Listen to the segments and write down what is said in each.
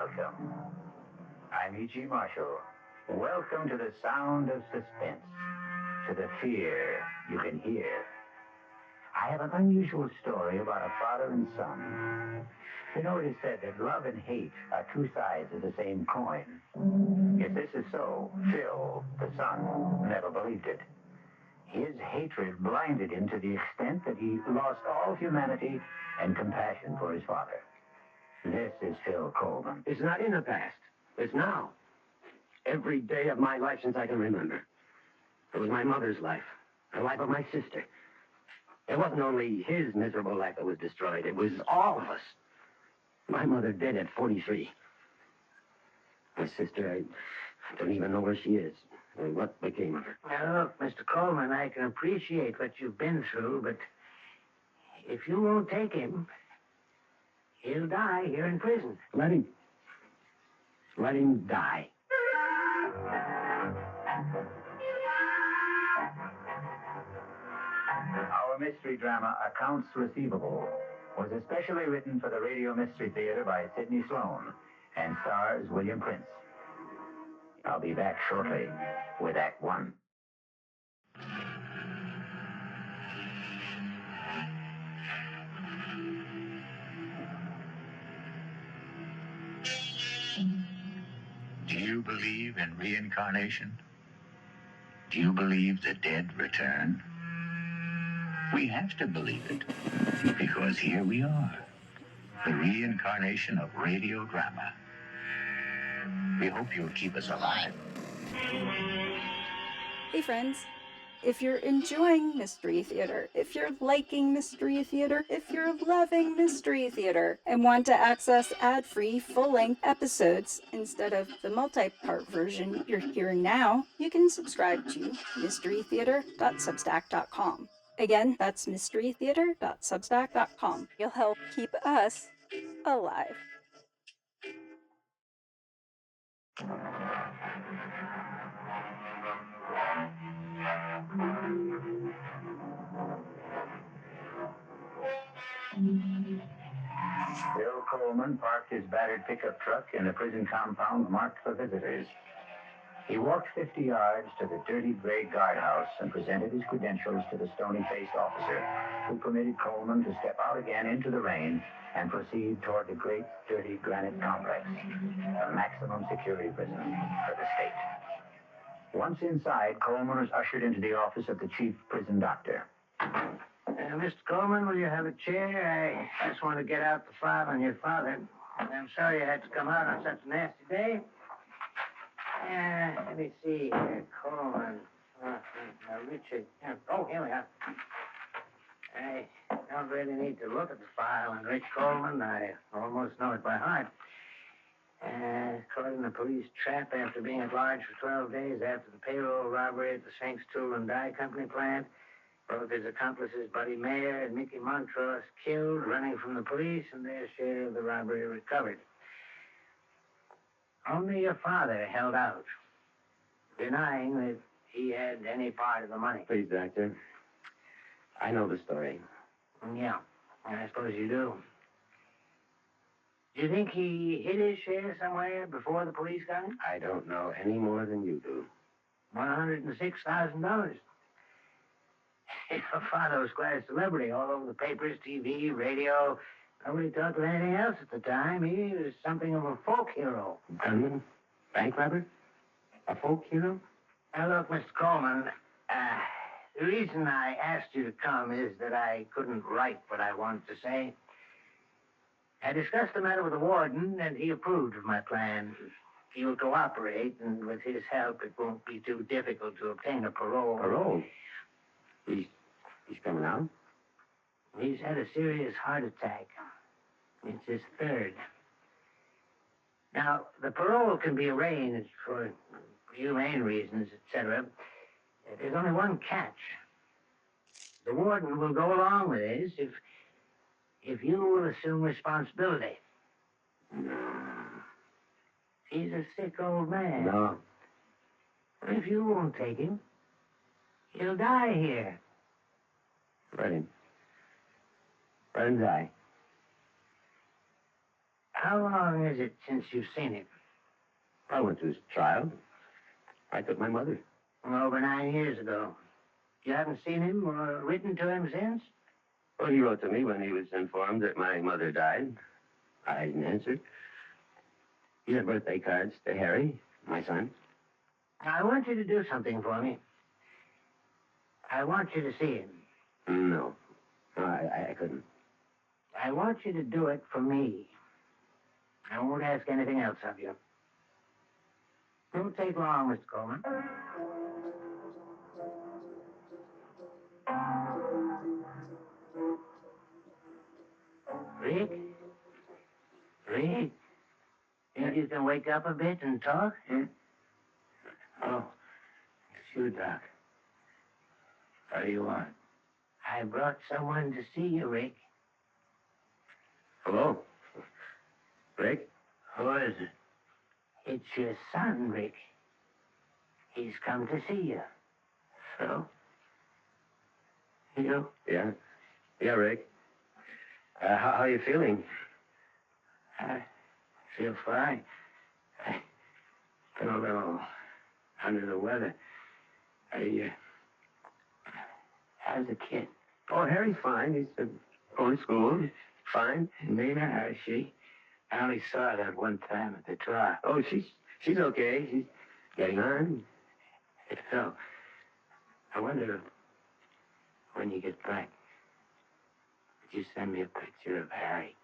Welcome. I'm E.G. Marshall. Welcome to the sound of suspense, to the fear you can hear. I have an unusual story about a father and son. You know, it is said that love and hate are two sides of the same coin. If this is so, Phil, the son, never believed it. His hatred blinded him to the extent that he lost all humanity and compassion for his father. This is Phil Coleman. It's not in the past. It's now. Every day of my life since I can remember. It was my mother's life, the life of my sister. It wasn't only his miserable life that was destroyed. It was all of us. My mother dead at 43. My sister, I don't even know where she is. Or what became of her. Now, look, Mr. Coleman, I can appreciate what you've been through, but if you won't take him, he'll die here in prison. Let him die. Our mystery drama, Accounts Receivable, was especially written for the Radio Mystery Theater by Sidney Sloan and stars William Prince. I'll be back shortly with Act One. Do you believe in reincarnation? Do you believe the dead return? We have to believe it, because here we are, the reincarnation of radio drama. We hope you'll keep us alive. Hey friends, if you're enjoying Mystery Theater, if you're liking Mystery Theater, if you're loving Mystery Theater, and want to access ad-free, full-length episodes instead of the multi-part version you're hearing now, you can subscribe to mysterytheater.substack.com. Again, that's mysterytheater.substack.com. You'll help keep us alive. Bill Coleman parked his battered pickup truck in a prison compound marked for visitors. He walked 50 yards to the dirty gray guardhouse and presented his credentials to the stony-faced officer, who permitted Coleman to step out again into the rain and proceed toward the great, dirty granite complex, the maximum security prison for the state. Once inside, Coleman was ushered into the office of the chief prison doctor. Mr. Coleman, will you have a chair? I just want to get out the file on your father. I'm sorry you had to come out on such a nasty day. Let me see here. Coleman. Richard. Oh, here we are. I don't really need to look at the file on Rich Coleman. I almost know it by heart. Caught in a police trap after being at large for 12 days after the payroll robbery at the Sphinx Tool and Die Company plant. Both his accomplices, Buddy Mayer and Mickey Montrose, killed, running from the police, and their share of the robbery recovered. Only your father held out, denying that he had any part of the money. Please, Doctor. I know the story. Yeah, I suppose you do. Do you think he hid his share somewhere before the police got him? I don't know any more than you do. $106,000. Your father was quite a celebrity all over the papers, TV, radio. Nobody talked of anything else at the time. He was something of a folk hero. Gunman? Bank robber? A folk hero? Now, look, Mr. Coleman, the reason I asked you to come is that I couldn't write what I wanted to say. I discussed the matter with the warden, and he approved of my plan. He will cooperate, and with his help, it won't be too difficult to obtain a parole. Parole? He's coming out? He's had a serious heart attack. It's his third. Now, the parole can be arranged for humane reasons, etc. There's only one catch. The warden will go along with this if you will assume responsibility. He's a sick old man. No. If you won't take him, he'll die here. Let him die. How long is it since you've seen him? I went to his trial. I took my mother. Well, over 9 years ago. You haven't seen him or written to him since? Well, he wrote to me when he was informed that my mother died. I didn't answer. He sent birthday cards to Harry, my son. Now, I want you to do something for me. I want you to see him. No. No, I couldn't. I want you to do it for me. I won't ask anything else of you. Won't take long, Mr. Coleman. Rick? Rick? Think you can wake up a bit and talk? Oh, it's you, Doc. What do you want? I brought someone to see you, Rick. Hello? Rick? Who is it? It's your son, Rick. He's come to see you. So? You? Yeah. Yeah, Rick. How are you feeling? I feel fine. I've been a little under the weather. How's the kid? Oh, Harry's fine. He's going to school. Fine. Nina, how's she? I only saw her that one time at the trial. Oh, she's okay. She's getting on. So, I wonder when you get back, would you send me a picture of Harry?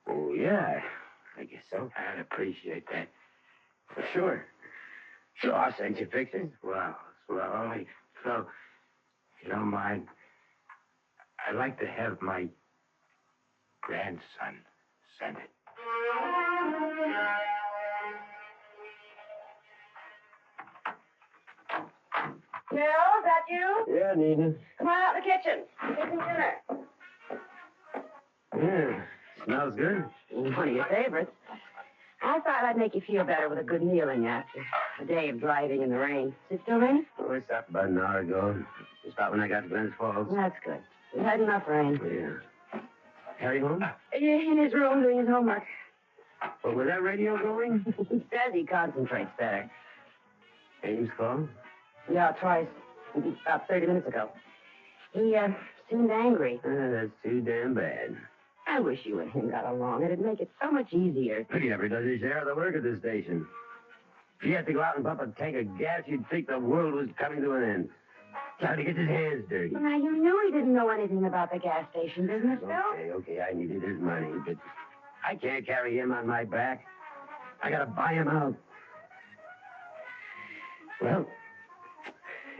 Oh, yeah. I guess so. I'd appreciate that. For sure. Sure, I'll send you pictures. Well, only so, if you don't mind, I'd like to have my grandson send it. Bill, is that you? Yeah, Nina. Come on out in the kitchen. Making dinner. Yeah. Smells good. One of your favorites. I thought I'd make you feel better with a good mealing after a day of driving in the rain. Is it still raining? Oh, I stopped about an hour ago. Just about when I got to Glens Falls. That's good. We've had enough rain. Yeah. Harry home? In his room doing his homework. Oh, was that radio going? He says he concentrates better. Ames called? Yeah, twice. About 30 minutes ago. He seemed angry. That's too damn bad. I wish you and him got along. It'd make it so much easier. He never does his share of the work at this station. If he had to go out and pump a tank of gas, you'd think the world was coming to an end. Trying to get his hands dirty. Well, now, you knew he didn't know anything about the gas station business, Bill. Okay, I needed his money, but I can't carry him on my back. I gotta buy him out. Well,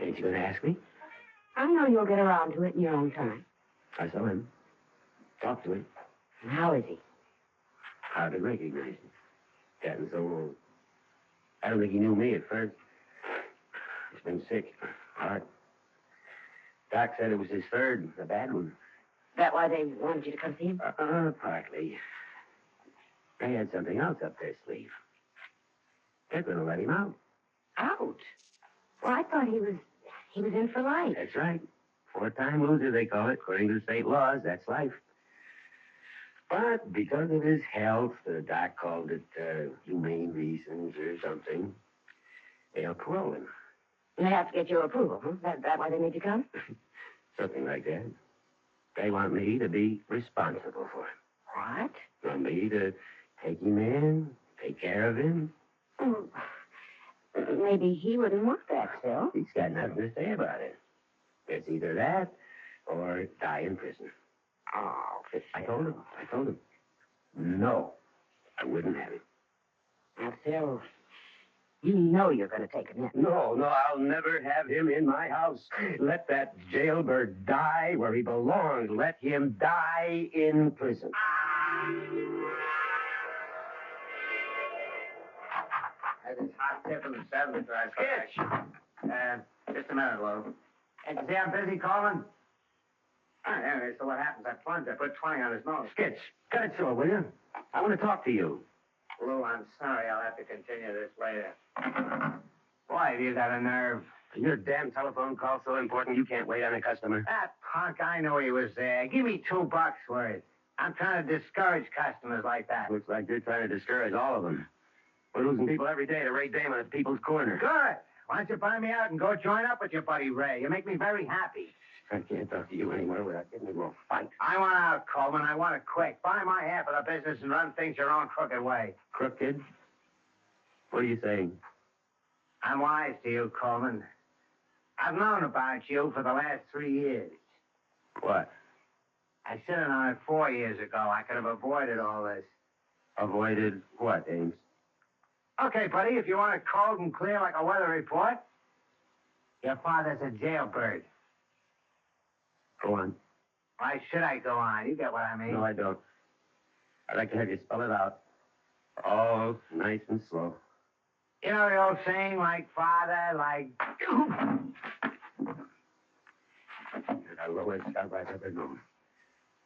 ain't you gonna ask me? I know you'll get around to it in your own time. I saw him. Talked to him. How is he? Hard to recognize him. Gotten so old. I don't think he knew me at first. He's been sick. Heart. Doc said it was his third, a bad one. That why they wanted you to come see him? Partly. They had something else up their sleeve. They're gonna let him out. Out? Well, I thought he was in for life. That's right. 4-time loser, they call it. According to the state laws, that's life. But because of his health, the doc called it humane reasons or something. They'll parole him. They have to get your approval, huh? That why they made you come? Something like that. They want me to be responsible for him. What? Want me to take him in, take care of him. Oh, maybe he wouldn't want that, Phil. He's got nothing to say about it. It's either that or die in prison. Oh, I told him. No, I wouldn't have it. Now, Phil, you know you're going to take him in. No, I'll never have him in my house. Let that jailbird die where he belongs. Let him die in prison. That is hot tip in the 7th drive. Skitch! Just a minute, Lou. And see how busy calling? Anyway, so what happens? I plunged. I put 20 on his nose. Skitch, cut it short, will you? I want to talk to you. Lou, I'm sorry. I'll have to continue this later. Boy, have you got a nerve. Is your damn telephone call so important you can't wait on a customer? That punk, I know he was there. Give me $2 for it. I'm trying to discourage customers like that. Looks like you're trying to discourage all of them. We're losing people every day to Ray Damon at People's Corner. Good. Why don't you buy me out and go join up with your buddy Ray? You make me very happy. I can't talk to you anymore without getting into a fight. I want out, Coleman. I want it quick. Buy my half of the business and run things your own crooked way. Crooked? What are you saying? I'm wise to you, Coleman. I've known about you for the last 3 years. What? I should have known it 4 years ago. I could have avoided all this. Avoided what, Ames? Okay, buddy, if you want it cold and clear like a weather report, your father's a jailbird. Go on. Why should I go on? You get what I mean. No, I don't. I'd like to have you spell it out. All nice and slow. You know the old saying, like father, like... You're the lowest stuff I've ever known.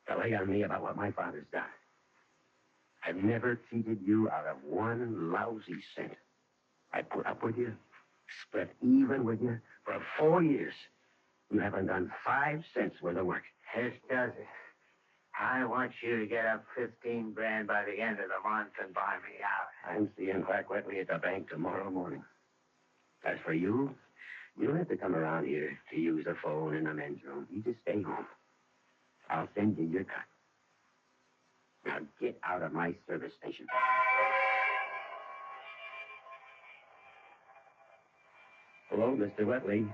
To lay on me about what my father's done. I've never cheated you out of one lousy cent. I put up with you, split even with you for 4 years. You haven't done 5 cents worth of work. This does it. I want you to get up 15 grand by the end of the month and buy me out. I'm seeing Clark Wetley at the bank tomorrow morning. As for you, you don't have to come around here to use the phone in the men's room. You just stay home. I'll send you your cut. Now get out of my service station. Hello, Mr. Wetley.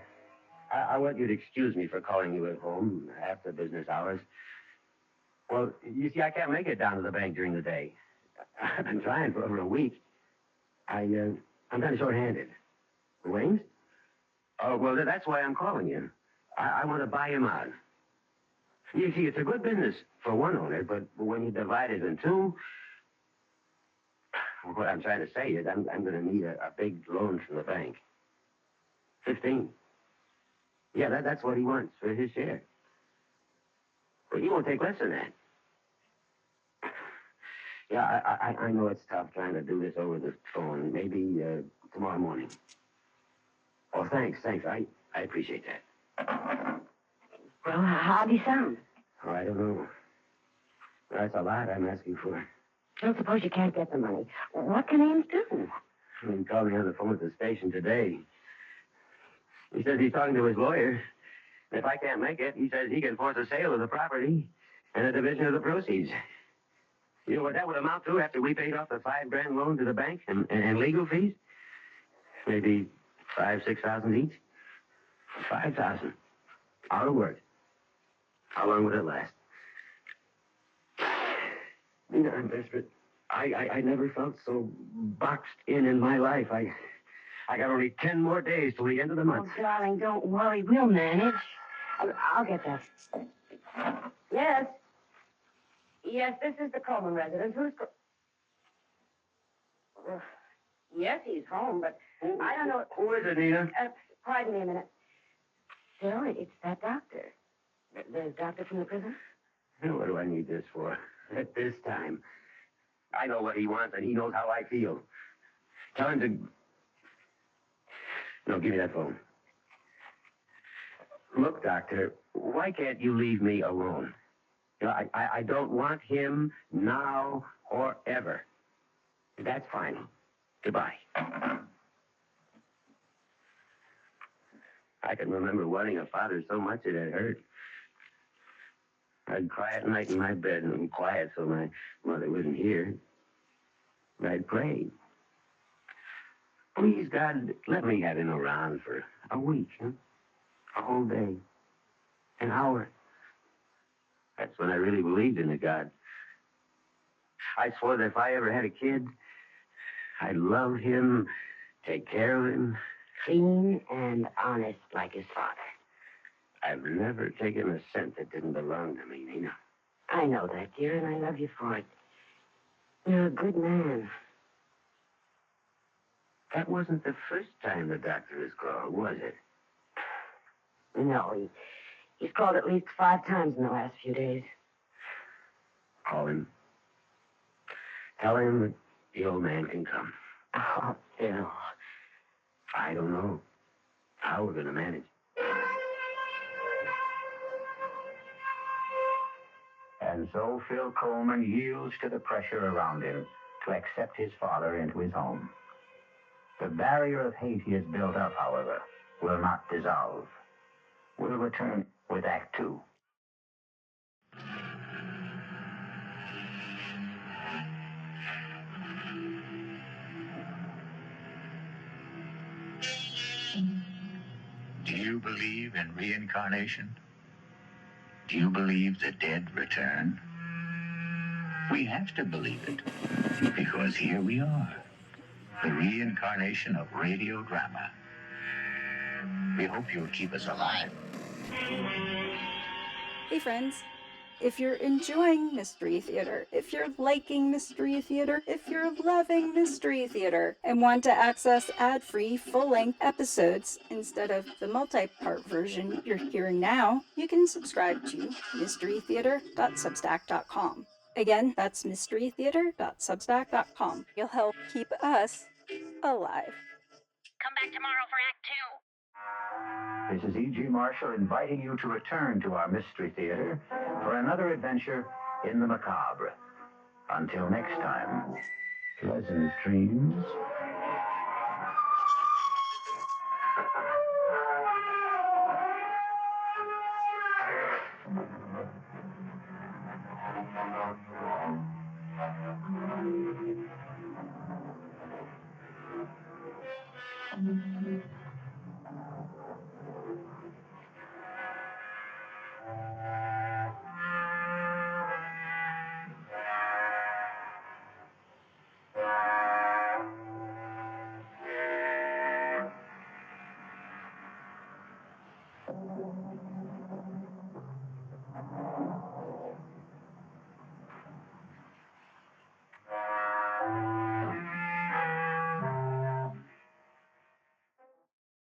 I want you to excuse me for calling you at home after business hours. Well, you see, I can't make it down to the bank during the day. I've been trying for over a week. I'm kind of short-handed. Wings? Oh, well, that's why I'm calling you. I want to buy him out. You see, it's a good business for one owner, but when you divide it in two, what I'm trying to say is I'm going to need a big loan from the bank. 15. Yeah, that's what he wants for his share. But he won't take less than that. Yeah, I know it's tough trying to do this over the phone. Maybe tomorrow morning. Oh, thanks. I appreciate that. Well, how'd he sound? Oh, I don't know. That's a lot I'm asking for. Don't suppose you can't get the money. What can Ames do? He called me on the phone at the station today. He says he's talking to his lawyer. And if I can't make it, he says he can force a sale of the property and a division of the proceeds. You know what that would amount to after we paid off the $5,000 loan to the bank and legal fees? Maybe $5,000-6,000 each. $5,000. Out of work. How long would it last? You know, I'm desperate. I never felt so boxed in my life. I got only 10 more days till the end of the month. Oh, darling, don't worry. We'll manage. I'll get that. Yes. Yes, this is the Coleman residence. Yes, he's home, but I don't know... Who is it, Nina? Pardon me a minute. Phil, it's that doctor. The doctor from the prison? What do I need this for? At this time. I know what he wants, and he knows how I feel. Tell him to... No, give me that phone. Look, Doctor, why can't you leave me alone? You know, I don't want him now or ever. That's final. Goodbye. I can remember wanting a father so much it had hurt. I'd cry at night in my bed and quiet so my mother wasn't here. I'd pray. Please, God, let me have him around for a week, huh? A whole day. An hour. That's when I really believed in a God. I swore that if I ever had a kid, I'd love him, take care of him. Clean and honest like his father. I've never taken a cent that didn't belong to me, Nina. I know that, dear, and I love you for it. You're a good man. That wasn't the first time the doctor has called, was it? No, he's called at least 5 times in the last few days. Call him. Tell him that the old man can come. Oh, Phil. I don't know how we're going to manage. And so Phil Coleman yields to the pressure around him to accept his father into his home. The barrier of hate he has built up, however, will not dissolve. We'll return with Act Two. Do you believe in reincarnation? Do you believe the dead return? We have to believe it, because here we are, the reincarnation of radio drama. We hope you'll keep us alive. Hey friends, if you're enjoying Mystery Theater, if you're liking Mystery Theater, if you're loving Mystery Theater, and want to access ad-free full-length episodes instead of the multi-part version you're hearing now, you can subscribe to mysterytheater.substack.com. Again, that's mysterytheater.substack.com. You'll help keep us alive. Come back tomorrow for Act Two. This is E.G. Marshall inviting you to return to our Mystery Theater for another adventure in the macabre. Until next time, pleasant dreams.